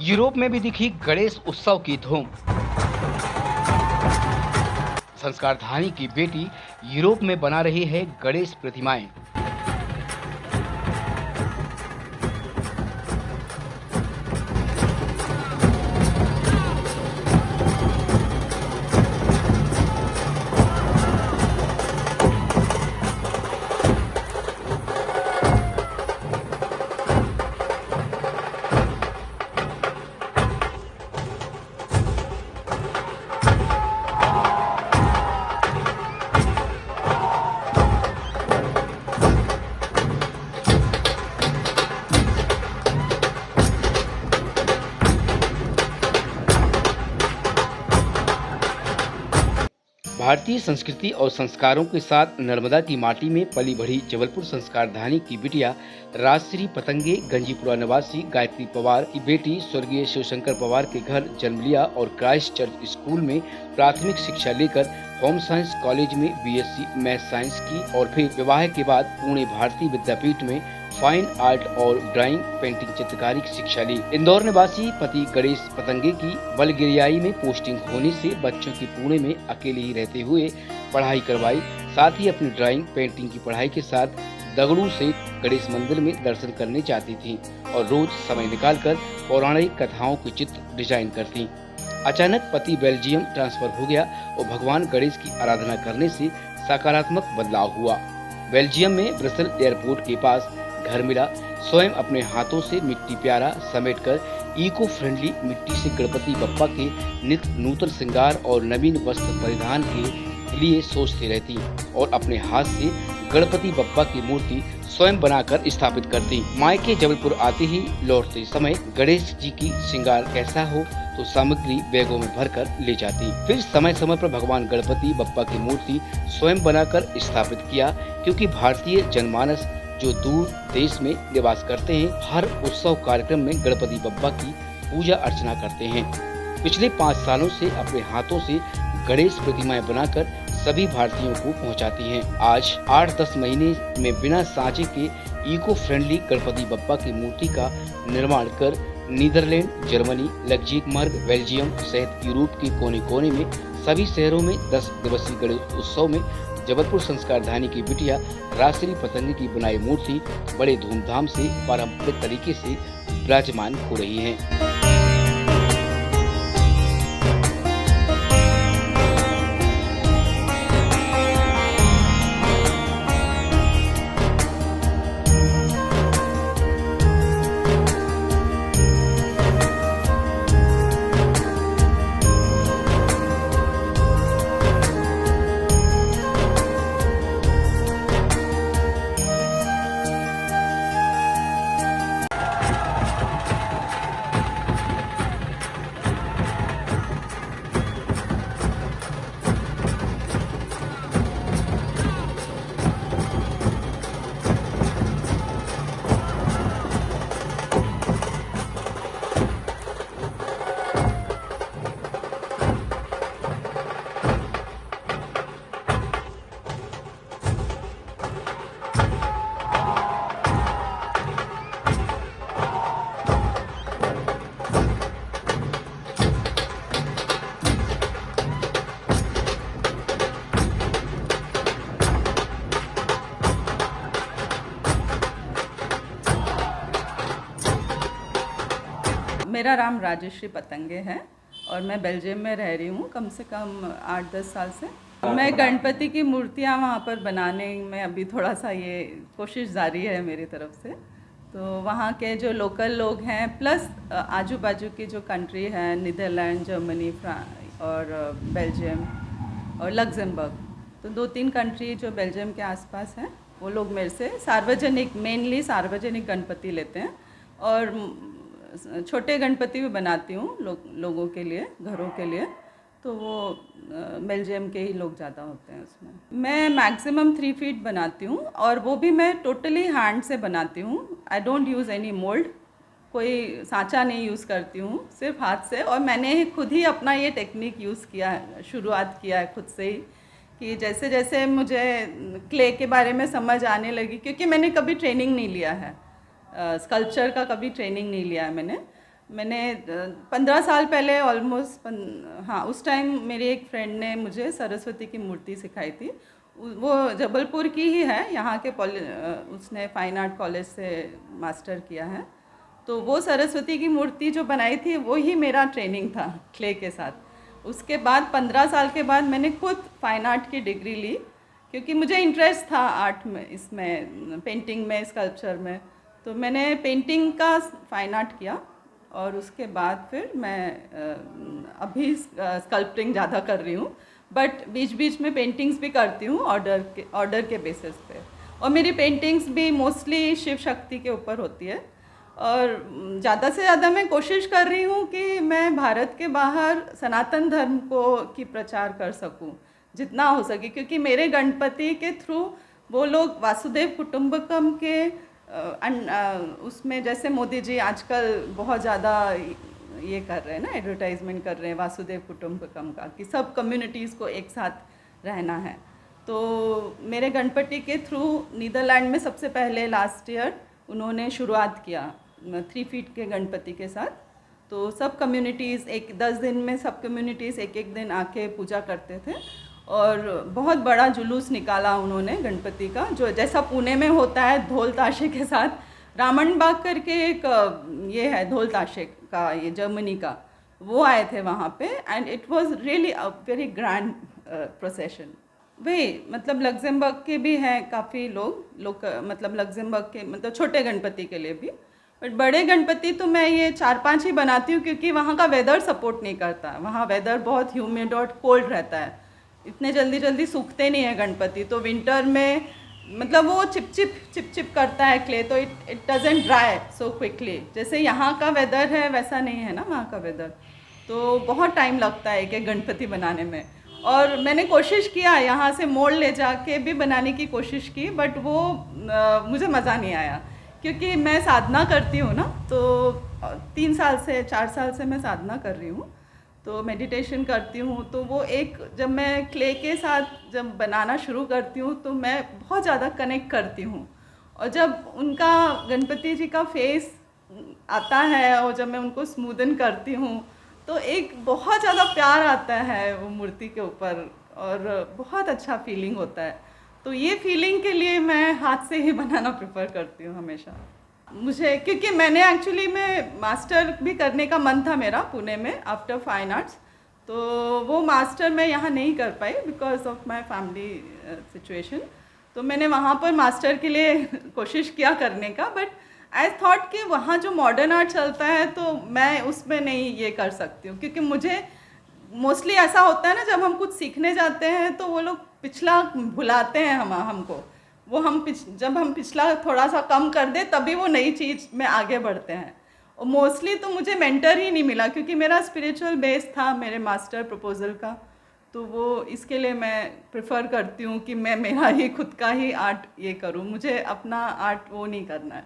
Europe में भी दिखी गणेश उत्सव की धूम। संस्कारधानी की बेटी यूरोप में बना रही है गणेश प्रतिमाएं। भारतीय संस्कृति और संस्कारों के साथ नर्मदा की माटी में पली बढ़ी जबलपुर संस्कारधानी की बिटिया राजश्री पतंगे गंजीपुरा निवासी गायत्री पवार की बेटी स्वर्गीय शिवशंकर पवार के घर जन्म लिया और क्राइस्ट चर्च स्कूल में प्राथमिक शिक्षा लेकर होम साइंस कॉलेज में बीएससी मैथ साइंस की और फिर विवाह के बाद पुणे भारतीय विद्यापीठ में फाइन आर्ट और ड्राइंग पेंटिंग चित्रकारी की शिक्षा ली। इंदौर निवासी पति गणेश पतंगे की बलगिरियाई में पोस्टिंग होने से बच्चों की पुणे में अकेले ही रहते हुए पढ़ाई करवाई। साथ ही अपनी ड्राइंग पेंटिंग की पढ़ाई के साथ दगड़ू से गणेश मंदिर में दर्शन करने जाती थी और रोज समय निकालकर पौराणिक कथाओं के चित्र डिजाइन करती। अचानक पति बेल्जियम ट्रांसफर हो गया और भगवान गणेश की आराधना करने से सकारात्मक बदलाव हुआ। बेल्जियम में ब्रसेल एयरपोर्ट के पास घर मिला। स्वयं अपने हाथों से मिट्टी प्यारा समेटकर इको फ्रेंडली मिट्टी से गणपति बप्पा के नित्य नूतन श्रृंगार और नवीन वस्त्र परिधान के लिए सोचती रहती और अपने हाथ से गणपति बप्पा की मूर्ति स्वयं बनाकर स्थापित करती। मायके जबलपुर आते ही लौटते समय गणेश जी की श्रृंगार कैसा हो तो सामग्री बैगों में भरकर ले जाती। फिर समय समय पर भगवान गणपति बप्पा की मूर्ति स्वयं बनाकर स्थापित किया, क्योंकि भारतीय जनमानस जो दूर देश में निवास करते हैं हर उत्सव कार्यक्रम में गणपति बप्पा की पूजा अर्चना करते हैं। पिछले 5 सालों से अपने हाथों से गणेश प्रतिमाएं बनाकर सभी भारतीयों को पहुंचाती हैं। आज 8-10 महीने में बिना सांचे के इको फ्रेंडली गणपति बप्पा की मूर्ति का निर्माण कर नीदरलैंड, जर्मनी, लग्जमबर्ग, बेल्जियम सहित यूरोप के कोने कोने में सभी शहरों में 10 दिवसीय गणेश उत्सव में जबलपुर संस्कारधानी की बिटिया राजश्री पतंगे की बनाई मूर्ति बड़े धूमधाम से पारंपरिक तरीके से विराजमान हो रही है। मेरा नाम राजश्री पतंगे है और मैं बेल्जियम में रह रही हूँ कम से कम 8-10 साल से। मैं गणपति की मूर्तियाँ वहाँ पर बनाने में अभी थोड़ा सा ये कोशिश जारी है मेरी तरफ से। तो वहाँ के जो लोकल लोग हैं प्लस आजू बाजू की जो कंट्री है नीदरलैंड, जर्मनी, फ्रांस और बेल्जियम और लग्जमबर्ग, तो 2-3 कंट्री जो बेल्जियम के आसपास हैं वो लोग मेरे से मेनली सार्वजनिक गणपति लेते हैं और छोटे गणपति भी बनाती हूँ लोगों के लिए, घरों के लिए। तो वो बेल्जियम के ही लोग ज़्यादा होते हैं उसमें। मैं मैक्सिमम 3 फीट बनाती हूँ और वो भी मैं टोटली हैंड से बनाती हूँ। I don't use any mould, कोई सांचा नहीं यूज़ करती हूँ, सिर्फ हाथ से। और मैंने खुद ही अपना ये टेक्निक यूज़ किया है, शुरुआत किया है खुद से ही, कि जैसे जैसे मुझे क्ले के बारे में समझ आने लगी, क्योंकि मैंने कभी ट्रेनिंग नहीं लिया है, स्कल्पचर का कभी ट्रेनिंग नहीं लिया है मैंने। मैंने 15 साल पहले ऑलमोस्ट हाँ, उस टाइम मेरी एक फ्रेंड ने मुझे सरस्वती की मूर्ति सिखाई थी। वो जबलपुर की ही है, यहाँ के उसने फाइन आर्ट कॉलेज से मास्टर किया है। तो वो सरस्वती की मूर्ति जो बनाई थी वो ही मेरा ट्रेनिंग था क्ले के साथ। उसके बाद 15 साल के बाद मैंने खुद फाइन आर्ट की डिग्री ली, क्योंकि मुझे इंटरेस्ट था आर्ट में, इसमें पेंटिंग में, स्कल्पचर में। तो मैंने पेंटिंग का फाइन आर्ट किया और उसके बाद फिर मैं अभी स्कल्पटिंग ज़्यादा कर रही हूँ, बट बीच बीच में पेंटिंग्स भी करती हूँ ऑर्डर के बेसिस पे। और मेरी पेंटिंग्स भी मोस्टली शिव शक्ति के ऊपर होती है। और ज़्यादा से ज़्यादा मैं कोशिश कर रही हूँ कि मैं भारत के बाहर सनातन धर्म की प्रचार कर सकूँ जितना हो सके, क्योंकि मेरे गणपति के थ्रू वो लोग वासुदेव कुटुंबकम के उसमें, जैसे मोदी जी आजकल बहुत ज़्यादा ये कर रहे हैं ना, एडवर्टाइजमेंट कर रहे हैं वासुदेव कुटुंबकम का, कि सब कम्युनिटीज़ को एक साथ रहना है। तो मेरे गणपति के थ्रू नीदरलैंड में सबसे पहले लास्ट ईयर उन्होंने शुरुआत किया 3 फीट के गणपति के साथ। तो सब कम्युनिटीज़ 10 दिन में सब कम्युनिटीज़ एक दिन आके पूजा करते थे, और बहुत बड़ा जुलूस निकाला उन्होंने गणपति का, जो जैसा पुणे में होता है ढोल ताशे के साथ। रामन बाग करके एक ये है ढोल ताशे का, ये जर्मनी का, वो आए थे वहाँ पे, and it was really a very grand procession. वही मतलब लग्जमबर्ग के भी हैं काफ़ी लोग मतलब लग्जमबर्ग के, मतलब छोटे गणपति के लिए भी। बट बड़े गणपति तो मैं ये 4-5 ही बनाती हूँ, क्योंकि वहाँ का वेदर सपोर्ट नहीं करता। वहाँ वेदर बहुत ह्यूमिड और कोल्ड रहता है, इतने जल्दी सूखते नहीं है गणपति। तो विंटर में मतलब वो चिप करता है क्ले, तो it doesn't dry so quickly. जैसे यहाँ का वेदर है वैसा नहीं है ना वहाँ का वेदर, तो बहुत टाइम लगता है एक गणपति बनाने में। और मैंने कोशिश किया यहाँ से मोल्ड ले जाके भी बनाने की कोशिश की, बट वो मुझे मज़ा नहीं आया, क्योंकि मैं साधना करती हूँ ना, तो 3 साल से 4 साल से मैं साधना कर रही हूँ, तो मेडिटेशन करती हूँ। तो वो एक, जब मैं क्ले के साथ जब बनाना शुरू करती हूँ तो मैं बहुत ज़्यादा कनेक्ट करती हूँ। और जब उनका गणपति जी का फेस आता है और जब मैं उनको स्मूदन करती हूँ तो एक बहुत ज़्यादा प्यार आता है वो मूर्ति के ऊपर, और बहुत अच्छा फीलिंग होता है। तो ये फीलिंग के लिए मैं हाथ से ही बनाना प्रेफर करती हूँ हमेशा। मुझे, क्योंकि मैंने एक्चुअली में मास्टर भी करने का मन था मेरा पुणे में आफ्टर फाइन आर्ट्स, तो वो मास्टर मैं यहाँ नहीं कर पाई because of my family situation. तो मैंने वहाँ पर मास्टर के लिए कोशिश किया करने का, बट आई थॉट कि वहाँ जो मॉडर्न आर्ट चलता है तो मैं उसमें नहीं ये कर सकती हूँ, क्योंकि मुझे मोस्टली ऐसा होता है ना, जब हम कुछ सीखने जाते हैं तो वो लोग पिछला भुलाते हैं हमको। वो जब हम पिछला थोड़ा सा कम कर दे तभी वो नई चीज़ में आगे बढ़ते हैं। और मोस्टली तो मुझे मेंटर ही नहीं मिला, क्योंकि मेरा स्पिरिचुअल बेस था मेरे मास्टर प्रपोजल का। तो वो इसके लिए मैं प्रेफर करती हूँ कि मैं मेरा ही खुद का ही आर्ट ये करूँ, मुझे अपना आर्ट वो नहीं करना है।